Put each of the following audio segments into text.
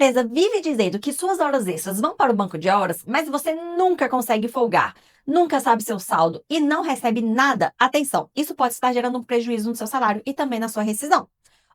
empresa vive dizendo que suas horas extras vão para o banco de horas, mas você nunca consegue folgar, nunca sabe seu saldo e não recebe nada, atenção, isso pode estar gerando um prejuízo no seu salário e também na sua rescisão.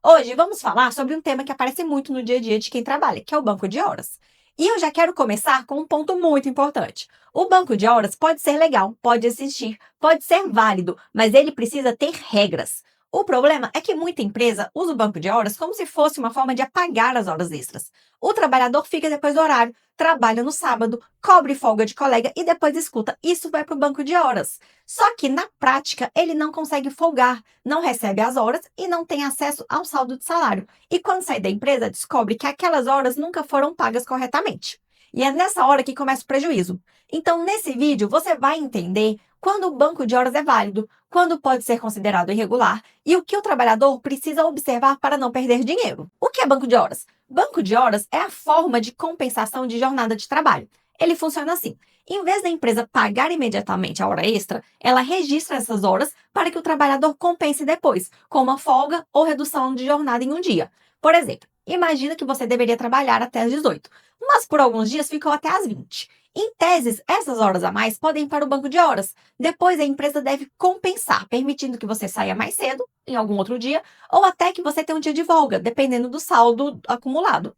Hoje vamos falar sobre um tema que aparece muito no dia a dia de quem trabalha, que é o banco de horas. E eu já quero começar com um ponto muito importante. O banco de horas pode ser legal, pode existir, pode ser válido, mas ele precisa ter regras. O problema é que muita empresa usa o banco de horas como se fosse uma forma de apagar as horas extras. O trabalhador fica depois do horário, trabalha no sábado, cobre folga de colega e depois escuta, isso vai para o banco de horas. Só que na prática ele não consegue folgar, não recebe as horas e não tem acesso ao saldo de salário. E quando sai da empresa, descobre que aquelas horas nunca foram pagas corretamente. E é nessa hora que começa o prejuízo. Então, nesse vídeo, você vai entender quando o banco de horas é válido, quando pode ser considerado irregular e o que o trabalhador precisa observar para não perder dinheiro. O que é banco de horas? Banco de horas é a forma de compensação de jornada de trabalho. Ele funciona assim. Em vez da empresa pagar imediatamente a hora extra, ela registra essas horas para que o trabalhador compense depois, com uma folga ou redução de jornada em um dia. Por exemplo, imagina que você deveria trabalhar até às 18, mas por alguns dias ficou até às 20. Em teses, essas horas a mais podem ir para o banco de horas. Depois, a empresa deve compensar, permitindo que você saia mais cedo, em algum outro dia, ou até que você tenha um dia de folga, dependendo do saldo acumulado.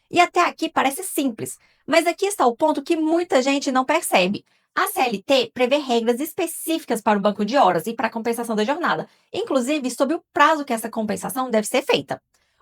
E até aqui parece simples, mas aqui está o ponto que muita gente não percebe. A CLT prevê regras específicas para o banco de horas e para a compensação da jornada, inclusive sobre o prazo que essa compensação deve ser feita.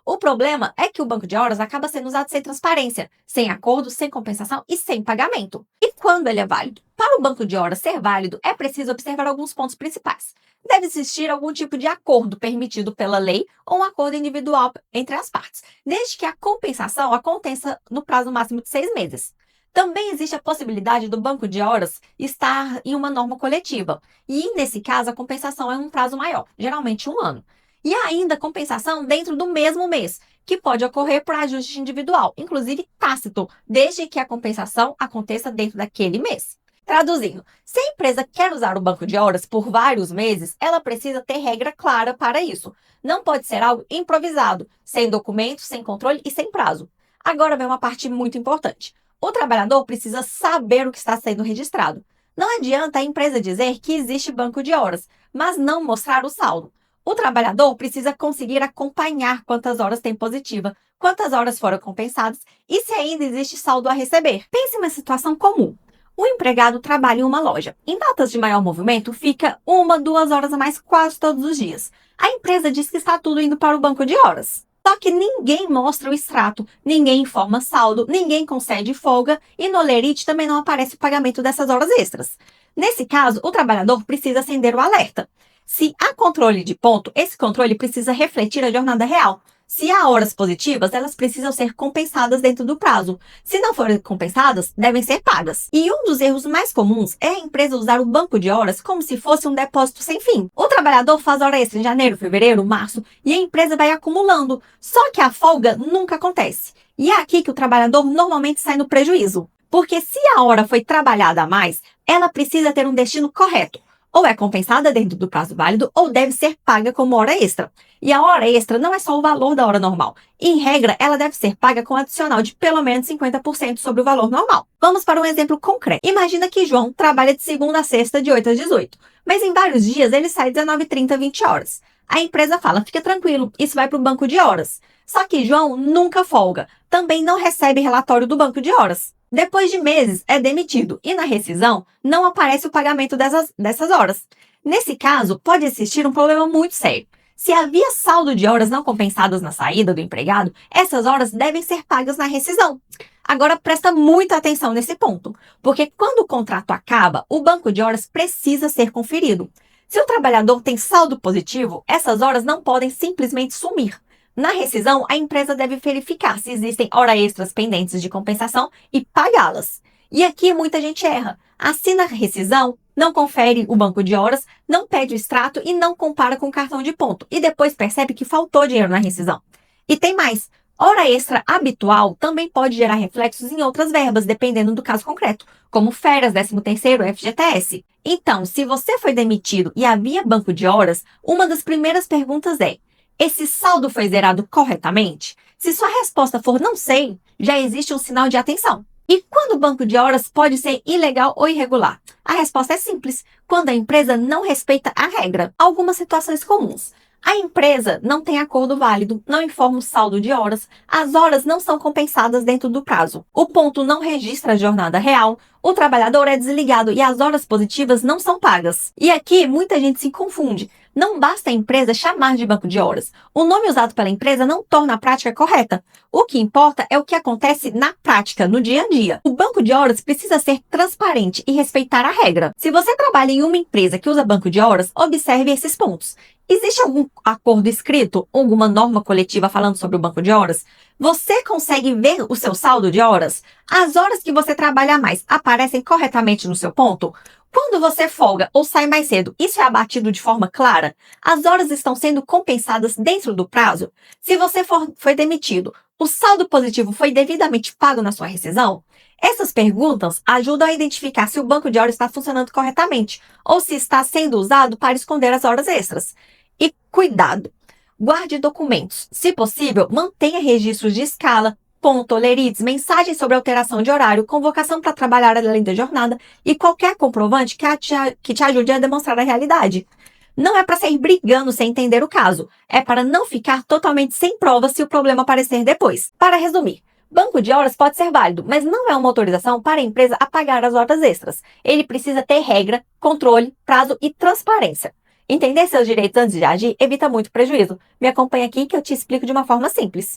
O problema é que o banco de horas acaba sendo usado sem transparência, sem acordo, sem compensação e sem pagamento. E quando ele é válido? Para o banco de horas ser válido, é preciso observar alguns pontos principais. Deve existir algum tipo de acordo permitido pela lei ou um acordo individual entre as partes, desde que a compensação aconteça no prazo máximo de 6 meses. Também existe a possibilidade do banco de horas estar em uma norma coletiva, e nesse caso a compensação é um prazo maior, geralmente 1 ano. E ainda compensação dentro do mesmo mês, que pode ocorrer por ajuste individual, inclusive tácito, desde que a compensação aconteça dentro daquele mês. Traduzindo, se a empresa quer usar o banco de horas por vários meses, ela precisa ter regra clara para isso. Não pode ser algo improvisado, sem documento, sem controle e sem prazo. Agora vem uma parte muito importante. O trabalhador precisa saber o que está sendo registrado. Não adianta a empresa dizer que existe banco de horas, mas não mostrar o saldo. O trabalhador precisa conseguir acompanhar quantas horas tem positiva, quantas horas foram compensadas e se ainda existe saldo a receber. Pense em uma situação comum. O empregado trabalha em uma loja. Em datas de maior movimento, fica 1, 2 horas a mais quase todos os dias. A empresa diz que está tudo indo para o banco de horas. Só que ninguém mostra o extrato, ninguém informa saldo, ninguém concede folga e no Lerite também não aparece o pagamento dessas horas extras. Nesse caso, o trabalhador precisa acender o alerta. Se há controle de ponto, esse controle precisa refletir a jornada real. Se há horas positivas, elas precisam ser compensadas dentro do prazo. Se não forem compensadas, devem ser pagas. E um dos erros mais comuns é a empresa usar o banco de horas como se fosse um depósito sem fim. O trabalhador faz hora extra em janeiro, fevereiro, março e a empresa vai acumulando. Só que a folga nunca acontece. E é aqui que o trabalhador normalmente sai no prejuízo. Porque se a hora foi trabalhada a mais, ela precisa ter um destino correto. Ou é compensada dentro do prazo válido, ou deve ser paga como hora extra. E a hora extra não é só o valor da hora normal. Em regra, ela deve ser paga com adicional de pelo menos 50% sobre o valor normal. Vamos para um exemplo concreto. Imagina que João trabalha de segunda a sexta, de 8 às 18. Mas em vários dias ele sai 19h30, 20 horas. A empresa fala, fica tranquilo, isso vai para o banco de horas. Só que João nunca folga. Também não recebe relatório do banco de horas. Depois de meses, é demitido e na rescisão não aparece o pagamento dessas horas. Nesse caso, pode existir um problema muito sério. Se havia saldo de horas não compensadas na saída do empregado, essas horas devem ser pagas na rescisão. Agora presta muita atenção nesse ponto, porque quando o contrato acaba, o banco de horas precisa ser conferido. Se o trabalhador tem saldo positivo, essas horas não podem simplesmente sumir. Na rescisão, a empresa deve verificar se existem horas extras pendentes de compensação e pagá-las. E aqui muita gente erra. Assina a rescisão, não confere o banco de horas, não pede o extrato e não compara com o cartão de ponto. E depois percebe que faltou dinheiro na rescisão. E tem mais. Hora extra habitual também pode gerar reflexos em outras verbas, dependendo do caso concreto, como férias, 13º, FGTS. Então, se você foi demitido e havia banco de horas, uma das primeiras perguntas é: esse saldo foi zerado corretamente? Se sua resposta for não sei, já existe um sinal de atenção. E quando o banco de horas pode ser ilegal ou irregular? A resposta é simples: quando a empresa não respeita a regra. Algumas situações comuns. A empresa não tem acordo válido, não informa o saldo de horas, as horas não são compensadas dentro do prazo, o ponto não registra a jornada real, o trabalhador é desligado e as horas positivas não são pagas. E aqui muita gente se confunde. Não basta a empresa chamar de banco de horas. O nome usado pela empresa não torna a prática correta. O que importa é o que acontece na prática, no dia a dia. O banco de horas precisa ser transparente e respeitar a regra. Se você trabalha em uma empresa que usa banco de horas, observe esses pontos. Existe algum acordo escrito, alguma norma coletiva falando sobre o banco de horas? Você consegue ver o seu saldo de horas? As horas que você trabalha a mais aparecem corretamente no seu ponto? Quando você folga ou sai mais cedo, isso é abatido de forma clara? As horas estão sendo compensadas dentro do prazo? Se você foi demitido, o saldo positivo foi devidamente pago na sua rescisão? Essas perguntas ajudam a identificar se o banco de horas está funcionando corretamente ou se está sendo usado para esconder as horas extras. E cuidado! Guarde documentos. Se possível, mantenha registros de escala, ponto, olerites, mensagens sobre alteração de horário, convocação para trabalhar além da jornada e qualquer comprovante que te ajude a demonstrar a realidade. Não é para sair brigando sem entender o caso, é para não ficar totalmente sem provas se o problema aparecer depois. Para resumir, banco de horas pode ser válido, mas não é uma autorização para a empresa a pagar as horas extras. Ele precisa ter regra, controle, prazo e transparência. Entender seus direitos antes de agir evita muito prejuízo. Me acompanhe aqui que eu te explico de uma forma simples.